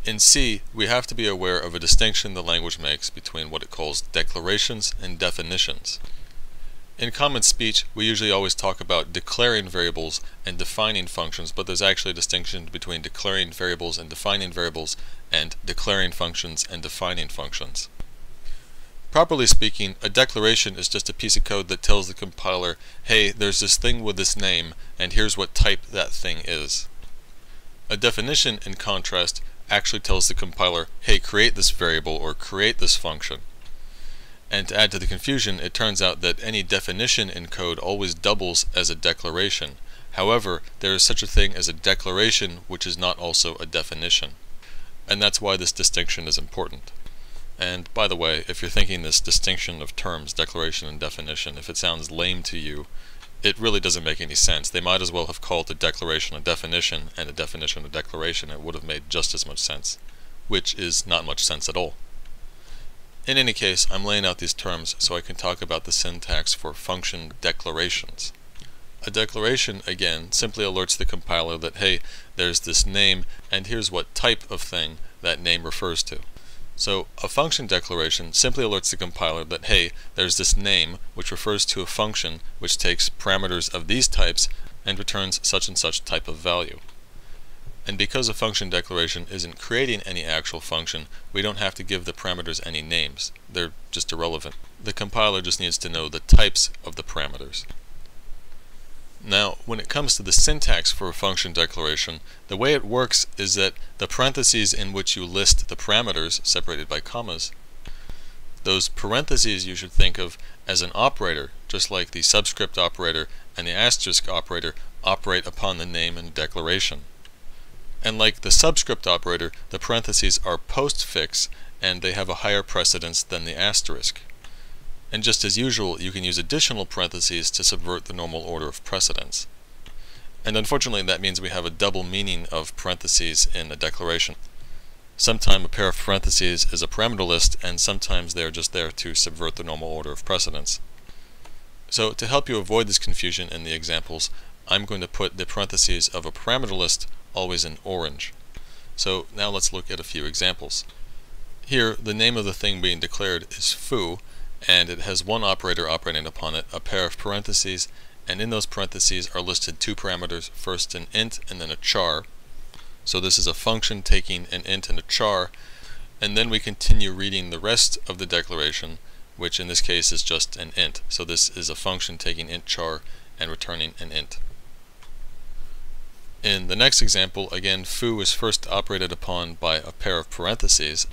In C, we have to be aware of a distinction the language makes between what it calls declarations and definitions. In common speech, we usually always talk about declaring variables and defining functions, but there's actually a distinction between declaring variables and defining variables, and declaring functions and defining functions. Properly speaking, a declaration is just a piece of code that tells the compiler, hey, there's this thing with this name, and here's what type that thing is. A definition, in contrast, actually tells the compiler, hey, create this variable or create this function. And to add to the confusion, it turns out that any definition in code always doubles as a declaration. However, there is such a thing as a declaration which is not also a definition. And that's why this distinction is important. And by the way, if you're thinking this distinction of terms, declaration and definition, if it sounds lame to you, it really doesn't make any sense. They might as well have called a declaration a definition and a definition a declaration. It would have made just as much sense, which is not much sense at all. In any case, I'm laying out these terms so I can talk about the syntax for function declarations. A declaration, again, simply alerts the compiler that, hey, there's this name, and here's what type of thing that name refers to. So a function declaration simply alerts the compiler that, hey, there's this name which refers to a function which takes parameters of these types and returns such and such type of value. And because a function declaration isn't creating any actual function, we don't have to give the parameters any names. They're just irrelevant. The compiler just needs to know the types of the parameters. Now, when it comes to the syntax for a function declaration, the way it works is that the parentheses in which you list the parameters, separated by commas, those parentheses you should think of as an operator, just like the subscript operator and the asterisk operator operate upon the name in a declaration. And like the subscript operator, the parentheses are postfix and they have a higher precedence than the asterisk. And just as usual, you can use additional parentheses to subvert the normal order of precedence. And unfortunately, that means we have a double meaning of parentheses in a declaration. Sometimes a pair of parentheses is a parameter list, and sometimes they're just there to subvert the normal order of precedence. So to help you avoid this confusion in the examples, I'm going to put the parentheses of a parameter list always in orange. So now let's look at a few examples. Here, the name of the thing being declared is foo, and it has one operator operating upon it, a pair of parentheses, and in those parentheses are listed two parameters, first an int and then a char. So this is a function taking an int and a char, and then we continue reading the rest of the declaration, which in this case is just an int. So this is a function taking int char and returning an int. In the next example, again, foo is first operated upon by a pair of parentheses,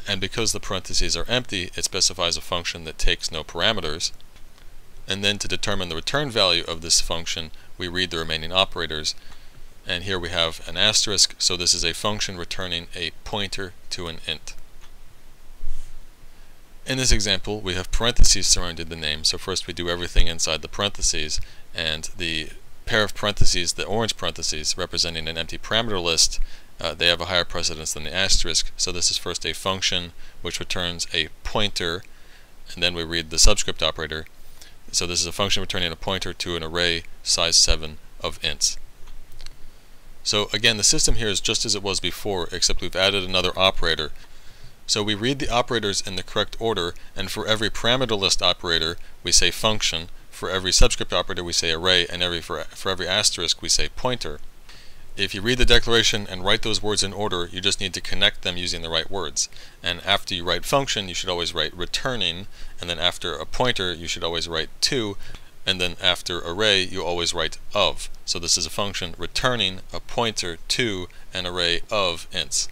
and because the parentheses are empty, it specifies a function that takes no parameters. And then to determine the return value of this function, we read the remaining operators. And here we have an asterisk, so this is a function returning a pointer to an int. In this example, we have parentheses surrounding the name, so first we do everything inside the parentheses, and the pair of parentheses, the orange parentheses, representing an empty parameter list, they have a higher precedence than the asterisk, so this is first a function which returns a pointer, and then we read the subscript operator. So this is a function returning a pointer to an array size 7 of ints. So again, the system here is just as it was before, except we've added another operator. So we read the operators in the correct order, and for every parameter list operator, we say function. For every subscript operator, we say array, and for every asterisk, we say pointer. If you read the declaration and write those words in order, you just need to connect them using the right words. And after you write function, you should always write returning, and then after a pointer, you should always write to, and then after array, you always write of. So this is a function returning a pointer to an array of ints.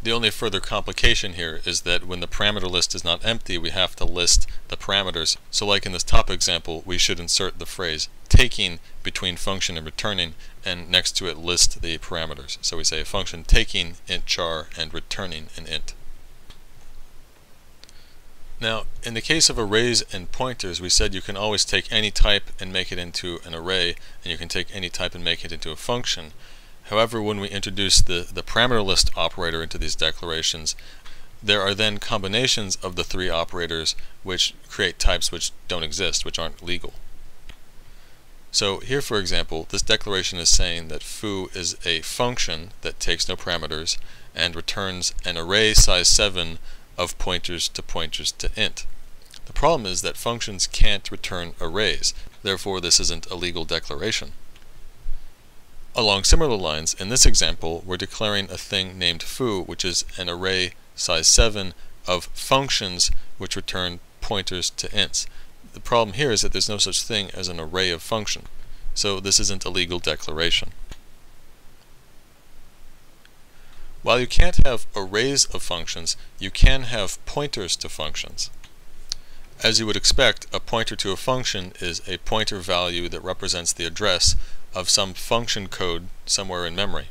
The only further complication here is that when the parameter list is not empty, we have to list the parameters. So like in this top example, we should insert the phrase taking between function and returning, and next to it list the parameters. So we say a function taking int char and returning an int. Now, in the case of arrays and pointers, we said you can always take any type and make it into an array, and you can take any type and make it into a function. However, when we introduce the parameter list operator into these declarations, there are then combinations of the three operators which create types which don't exist, which aren't legal. So here, for example, this declaration is saying that foo is a function that takes no parameters and returns an array size 7 of pointers to int. The problem is that functions can't return arrays, therefore this isn't a legal declaration. Along similar lines, in this example, we're declaring a thing named foo, which is an array size 7 of functions which return pointers to ints. The problem here is that there's no such thing as an array of function, so this isn't a legal declaration. While you can't have arrays of functions, you can have pointers to functions. As you would expect, a pointer to a function is a pointer value that represents the address of some function code somewhere in memory.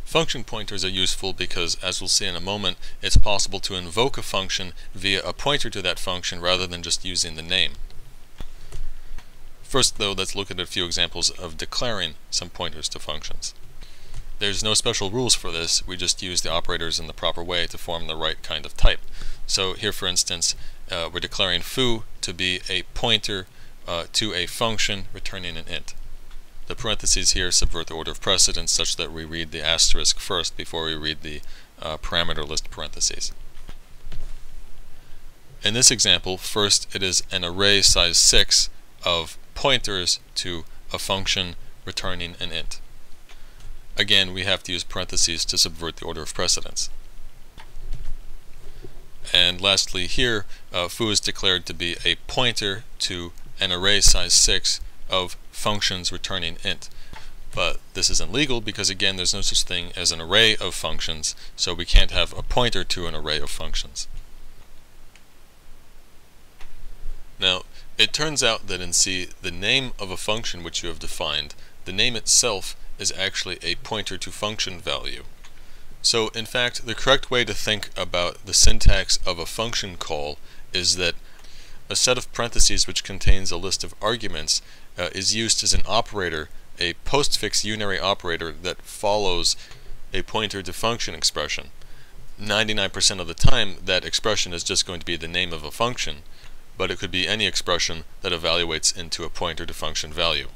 Function pointers are useful because, as we'll see in a moment, it's possible to invoke a function via a pointer to that function rather than just using the name. First, though, let's look at a few examples of declaring some pointers to functions. There's no special rules for this, we just use the operators in the proper way to form the right kind of type. So here, for instance, we're declaring foo to be a pointer to a function returning an int. The parentheses here subvert the order of precedence such that we read the asterisk first before we read the parameter list parentheses. In this example, first it is an array size 6 of pointers to a function returning an int. Again, we have to use parentheses to subvert the order of precedence. And lastly here, foo is declared to be a pointer to an array size 6 of functions returning int. But this isn't legal because, again, there's no such thing as an array of functions, so we can't have a pointer to an array of functions. Now, it turns out that in C, the name of a function which you have defined, the name itself is actually a pointer to function value. So, in fact, the correct way to think about the syntax of a function call is that a set of parentheses which contains a list of arguments is used as an operator, a postfix unary operator that follows a pointer to function expression. 99% of the time, that expression is just going to be the name of a function, but it could be any expression that evaluates into a pointer to function value.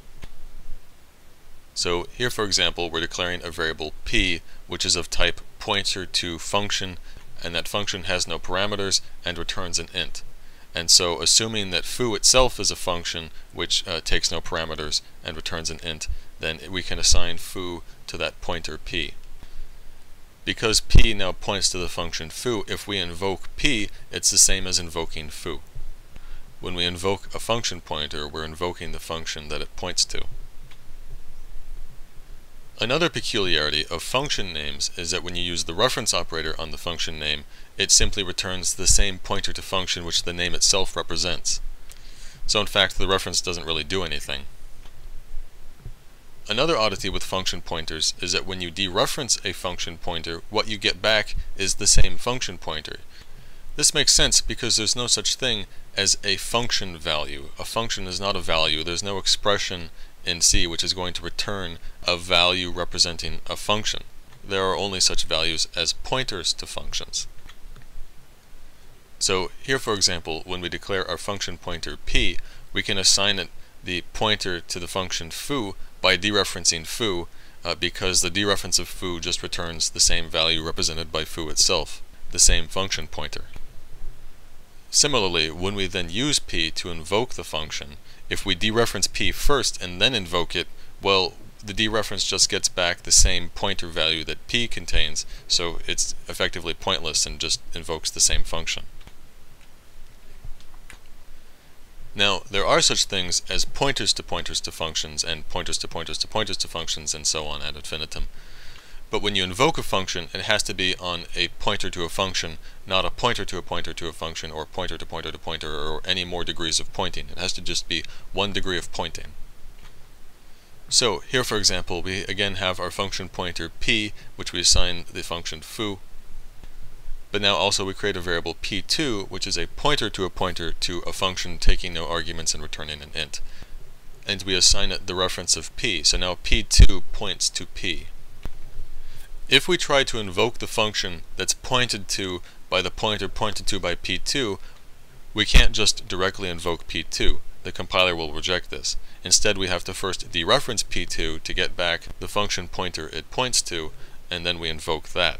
So here, for example, we're declaring a variable p, which is of type pointer to function, and that function has no parameters and returns an int. And so, assuming that foo itself is a function which takes no parameters and returns an int, then we can assign foo to that pointer p. Because p now points to the function foo, if we invoke p, it's the same as invoking foo. When we invoke a function pointer, we're invoking the function that it points to. Another peculiarity of function names is that when you use the reference operator on the function name, it simply returns the same pointer to function which the name itself represents. So in fact, the reference doesn't really do anything. Another oddity with function pointers is that when you dereference a function pointer, what you get back is the same function pointer. This makes sense because there's no such thing as a function value. A function is not a value. There's no expression in C which is going to return a value representing a function. There are only such values as pointers to functions. So here, for example, when we declare our function pointer p, we can assign it the pointer to the function foo by dereferencing foo, because the dereference of foo just returns the same value represented by foo itself, the same function pointer. Similarly, when we then use p to invoke the function, if we dereference p first and then invoke it, well, the dereference just gets back the same pointer value that p contains, so it's effectively pointless and just invokes the same function. Now, there are such things as pointers to functions and pointers to functions and so on ad infinitum. But when you invoke a function, it has to be on a pointer to a function, not a pointer to a function, or pointer to pointer, or any more degrees of pointing. It has to just be one degree of pointing. So here, for example, we again have our function pointer p, which we assign the function foo. But now also we create a variable p2, which is a pointer to a function taking no arguments and returning an int. And we assign it the reference of p, so now p2 points to p. If we try to invoke the function that's pointed to by the pointer pointed to by p2, we can't just directly invoke p2. the compiler will reject this. Instead, we have to first dereference p2 to get back the function pointer it points to, and then we invoke that.